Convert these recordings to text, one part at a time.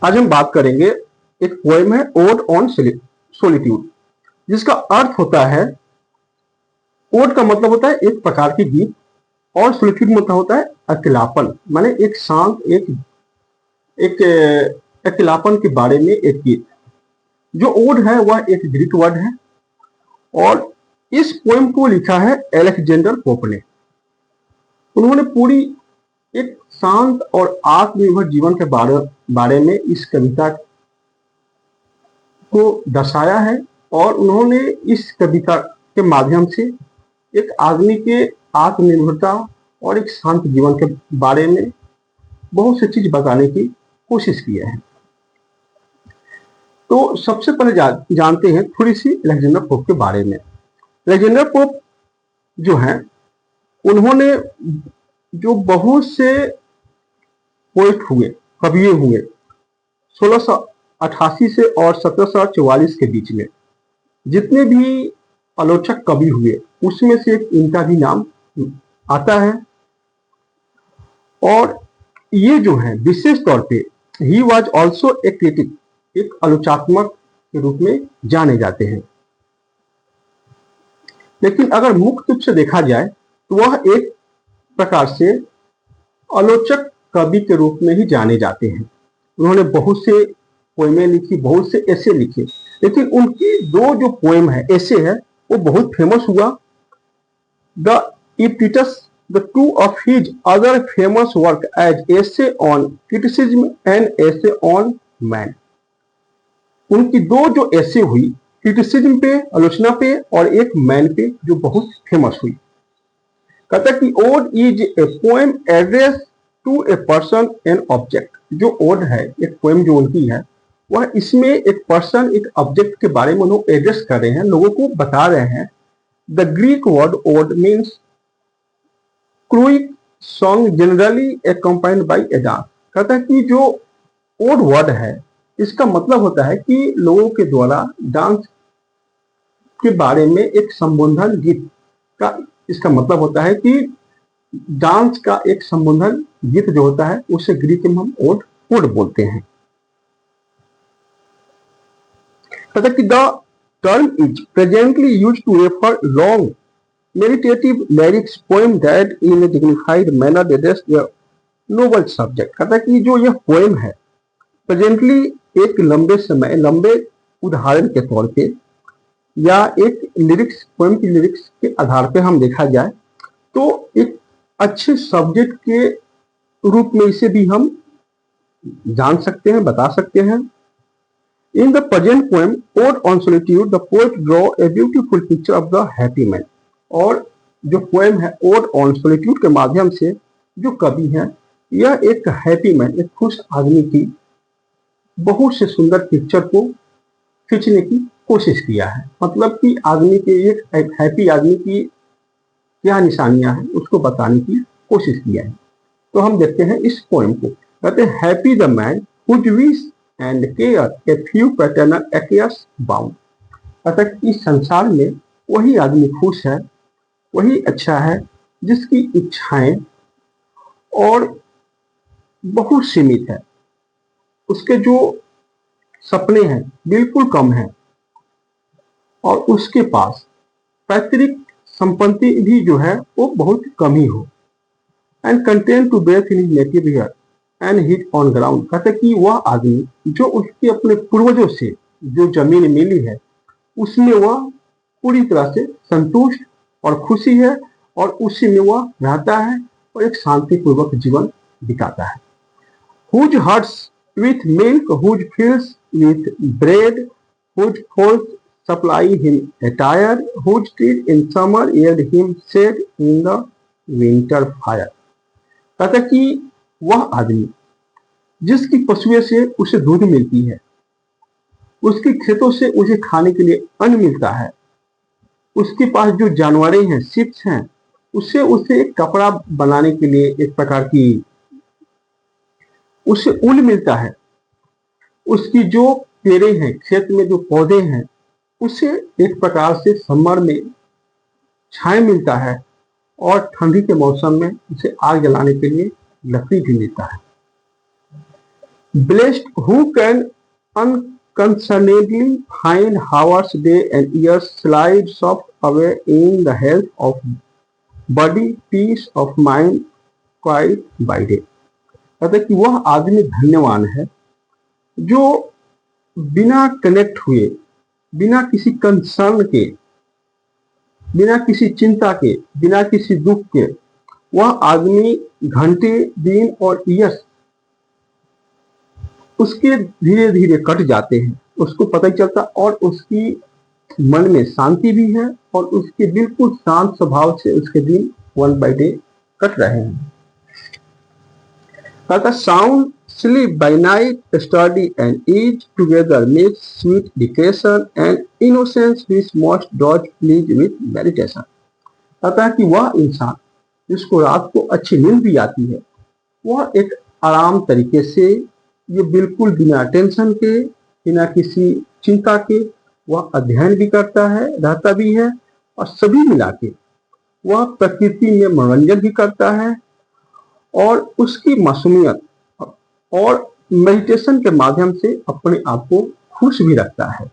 आज हम बात करेंगे, एक पोएम है ओड ऑन सोलिट्यूड, जिसका अर्थ होता है, ओड का मतलब होता है एक प्रकार की गीत, और सोलिट्यूड मतलब होता है अकेलापन, माने एक शांत, एक अकेलापन के बारे में एक गीत। जो ओड है वह एक ग्रीक वर्ड है, और इस पोएम को लिखा है अलेक्जेंडर पोप ने। उन्होंने पूरी एक शांत और आत्मनिर्भर जीवन के बारे में इस कविता को दर्शाया है, और उन्होंने इस कविता के माध्यम से एक आदमी के आत्मनिर्भरता और एक शांत जीवन के बारे में बहुत सी चीज बताने की कोशिश की है। तो सबसे पहले जानते हैं थोड़ी सी अलेक्जेंडर पोप के बारे में। अलेक्जेंडर पोप जो हैं, उन्होंने जो बहुत से पोएट हुए, कवि हुए 1688 से और 1744 के बीच में, जितने भी आलोचक कवि हुए उसमें से एक इनका भी नाम आता है। और ये जो है विशेष तौर पे he was also a critic, एक आलोचनात्मक के रूप में जाने जाते हैं। लेकिन अगर मुख्य रूप से देखा जाए तो वह एक प्रकार से आलोचक कवि के रूप में ही जाने जाते हैं। उन्होंने बहुत से पोएमें लिखी, बहुत से ऐसे लिखे, लेकिन उनकी दो जो पोएम है, ऐसे है, वो बहुत फेमस हुआ। द इपिटस, the two of his other famous work as essay on criticism and essay on man। उनकी दो जो ऐसे हुई, क्रिटिसिज्म पे, आलोचना पे, और एक मैन पे, जो बहुत फेमस हुई। कहता कि ode is a poem address to a person and object. जो ओड है, एक पोएम जो उनकी है, वह इसमें एक पर्सन, एक ऑब्जेक्ट के बारे में उन्होंने एड्रेस कर रहे हैं, लोगों को बता रहे हैं। The Greek word ode means choric song generally accompanied by a dance. कहता है कि जो ओड वर्ड है, इसका मतलब होता है कि लोगों के द्वारा डांस के बारे में एक संबोधन गीत का, इसका मतलब होता है कि डांस का एक संबोधन गीत जो होता है, उसे ग्रीक में हम ओड बोलते हैं। कहता है कि the term is presently used to refer long meditative lyrics poem that in a dignified manner address the noble subject। कहता है कि जो यह पोएम है, प्रेजेंटली एक लंबे समय, लंबे उदाहरण के तौर पे, या एक लिरिक्स, पोएम की लिरिक्स के आधार पे हम देखा जाए तो एक अच्छे सब्जेक्ट के रूप में इसे भी हम जान सकते हैं, बता सकते हैं। In the present poem odd on solitude the poet draw a beautiful picture of the happy man. और जो पोएम है ओड ऑन सॉलिट्यूड के माध्यम से जो कवि है, यह एक हैप्पी मैन, एक खुश आदमी की बहुत से सुंदर पिक्चर को खींचने की कोशिश किया है। मतलब कि आदमी के, एक हैप्पी आदमी की क्या निशानियां हैं, उसको बताने की कोशिश किया है। तो हम देखते हैं इस पोएम को। कहते हैं, happy the man whose wish and care a few paternal acres bound. कहता है कि इस संसार में वही आदमी खुश है, वही अच्छा है, जिसकी इच्छाएं और बहुत सीमित है, उसके जो सपने हैं बिल्कुल कम हैं, और उसके पास पैतृक संपत्ति भी जो है वो बहुत कम ही हो। And content to breathe in his native air and his own ground. कहते कि वह आदमी जो उसके अपने पूर्वजों से जो जमीन मिली है, उसमें वह पूरी तरह से संतुष्ट और खुशी है, और उसी में वह रहता है और एक शांतिपूर्वक जीवन बिताता है। Whose herds with milk, whose fields with bread, whose force supply him attire, whose trees in summer air him shade in the winter fire. कहता कि वह आदमी जिसकी पशुओं से उसे दूध मिलती है, उसके खेतों से उसे खाने के लिए अन्न मिलता है, उसके पास जो जानवरें हैं, शिप्स हैं, उससे उसे एक कपड़ा बनाने के लिए एक प्रकार की उसे ऊन मिलता है, उसकी जो पेड़े हैं, खेत में जो पौधे हैं, उसे एक प्रकार से समर में छाया मिलता है, और ठंडी के मौसम में उसे आग जलाने के लिए लकड़ी भी मिलता है। Blessed who can unconcernedly find hours, day and years slide soft away in the health of body, peace of mind, quiet by day. कहता है कि वह आदमी धन्यवान है जो बिना कनेक्ट हुए, बिना किसी कंसर्न के, बिना किसी चिंता के, बिना किसी दुख के, वह आदमी घंटे, दिन और ईयर्स उसके धीरे धीरे कट जाते हैं, उसको पता ही चलता, और उसकी मन में शांति भी है और उसके बिल्कुल शांत स्वभाव से उसके दिन वन बाय डे कट रहे हैं. कहता sound sleep by night, study and eat together makes sweet education and innocence which most dogs please with meditation. कहता है कि वह इंसान जिसको रात को अच्छी नींद भी आती है, वह एक आराम तरीके से, ये बिल्कुल बिना टेंशन के, बिना किसी चिंता के, वह अध्ययन भी करता है, रहता भी है, और सभी मिला के वह प्रकृति में मनोरंजन भी करता है और उसकी मासूमियत और मेडिटेशन के माध्यम से अपने आप को खुश भी रखता है.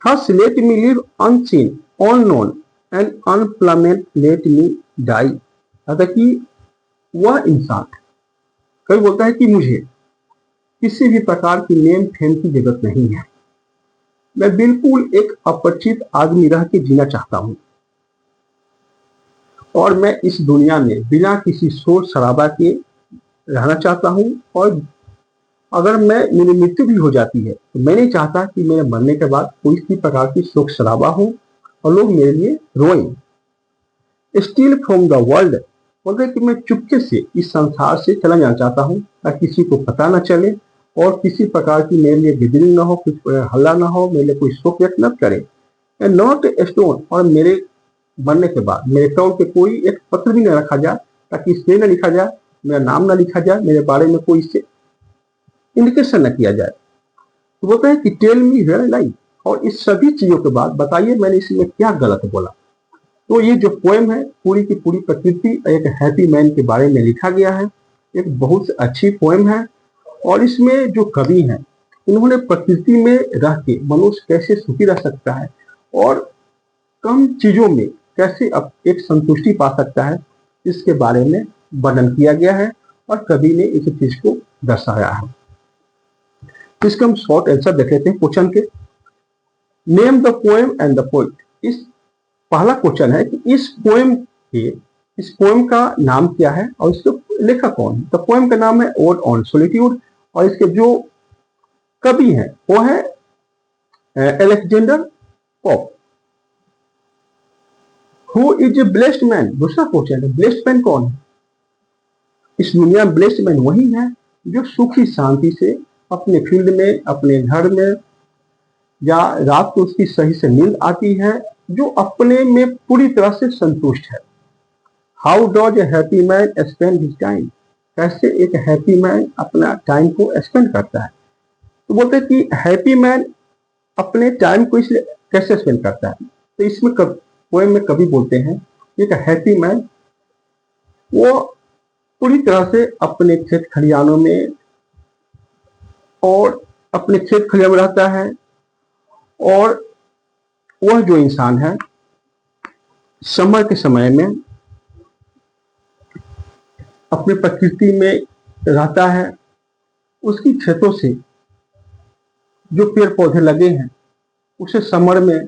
Thus let me live unseen, unknown and unplummet, let me die. अतः कि वह इंसान कभी बोलता है कि मुझे किसी भी प्रकार की नेम फेम की जरूरत नहीं है, मैं बिल्कुल एक अपरिचित आदमी रह के जीना चाहता हूं और मैं इस दुनिया में बिना किसी शोर शराबा के रहना चाहता हूं. और अगर मेरी मृत्यु भी हो जाती है तो मैं नहीं चाहता कि मेरे मरने के बाद कोई भी प्रकार की शोक शराबा हो और लोग मेरे लिए रोएं. स्टील फ्रॉम द वर्ल्ड, बोलते कि मैं चुपके से इस संसार से चला जाना चाहता हूँ ताकि किसी को पता न चले और किसी प्रकार की मेरे लिए गिदरिंग ना हो, कुछ हल्ला ना हो, मेरे लिए कोई शोक व्यक्त न करे. एंड नॉट ए स्टोन, और मेरे मरने के बाद मेरे टॉल पे कोई एक पत्र भी न रखा जाए ताकि इसमें न लिखा जाए, मेरा नाम न लिखा जाए, मेरे बारे में कोई इससे इंडिकेशन न किया जाए. तो बोलते हैं कि टेल मी वेयर लाई, और इस सभी चीजों के बाद बताइए मैंने इसमें क्या गलत बोला. तो ये जो पोएम है पूरी की पूरी प्रकृति एक हैप्पी मैन के बारे में लिखा गया है. एक बहुत अच्छी पोएम है और इसमें जो कवि हैं उन्होंने प्रकृति में रह के मनुष्य कैसे सुखी रह सकता है और कम चीजों में कैसे एक संतुष्टि पा सकता है, इसके बारे में वर्णन किया गया है और कवि ने इस चीज को दर्शाया है. इसका हम शॉर्ट आंसर देख लेते हैं क्वेश्चन के. Name the poem and the poet. इस पहला क्वेश्चन है कि इस पोएम का नाम क्या है और इसके लेखक कौन है. तो पोएम का नाम है ओड ऑन सॉलिट्यूड और इसके जो कवि हैं वो है Alexander pope. Who is a blessed man. दूसरा क्वेश्चन है ब्लेस्ड मैन कौन है. इस दुनिया में ब्लेस्ड मैन वही है जो सुखी शांति से अपने फील्ड में, अपने घर में, या रात को उसकी सही से नींद आती है, जो अपने में पूरी तरह से संतुष्ट है. How does a happy man spend his time. कैसे एक हैप्पी मैन अपना टाइम को स्पेंड करता है. तो बोलते हैं कि हैप्पी मैन अपने टाइम को इसलिए कैसे स्पेंड करता है. तो इसमें पोएम में कभी बोलते हैं एक हैप्पी मैन वो पूरी तरह से अपने खेत खलिहानों में और अपने खेत खलिहान में रहता है और वह जो इंसान है समर के समय में अपने प्रकृति में रहता है. उसकी खेतों से जो पेड़ पौधे लगे हैं उसे समर में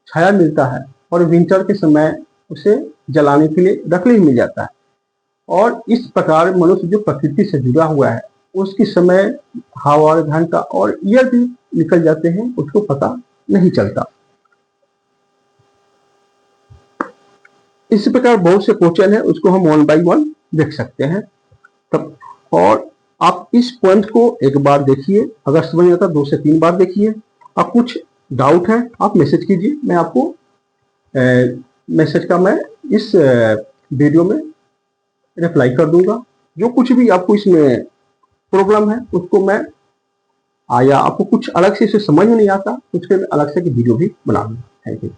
छाया मिलता है और विंटर के समय उसे जलाने के लिए लकड़ी मिल जाता है. और इस प्रकार मनुष्य जो प्रकृति से जुड़ा हुआ है उसकी समय हवा, घंटा और ईयर भी निकल जाते हैं, उसको पता नहीं चलता. इस प्रकार बहुत से क्वेश्चन है, उसको हम वन बाय वन देख सकते हैं. तब और आप इस पॉइंट को एक बार देखिए, अगर समझ नहीं आता 2 से 3 बार देखिए. आप कुछ डाउट है आप मैसेज कीजिए, मैं आपको मैसेज का मैं इस वीडियो में रिप्लाई कर दूंगा. जो कुछ भी आपको इसमें प्रॉब्लम है उसको मैं या आपको कुछ अलग से इसे समझ में नहीं आता उसके अलग से वीडियो भी बना दूंगा. Thank you.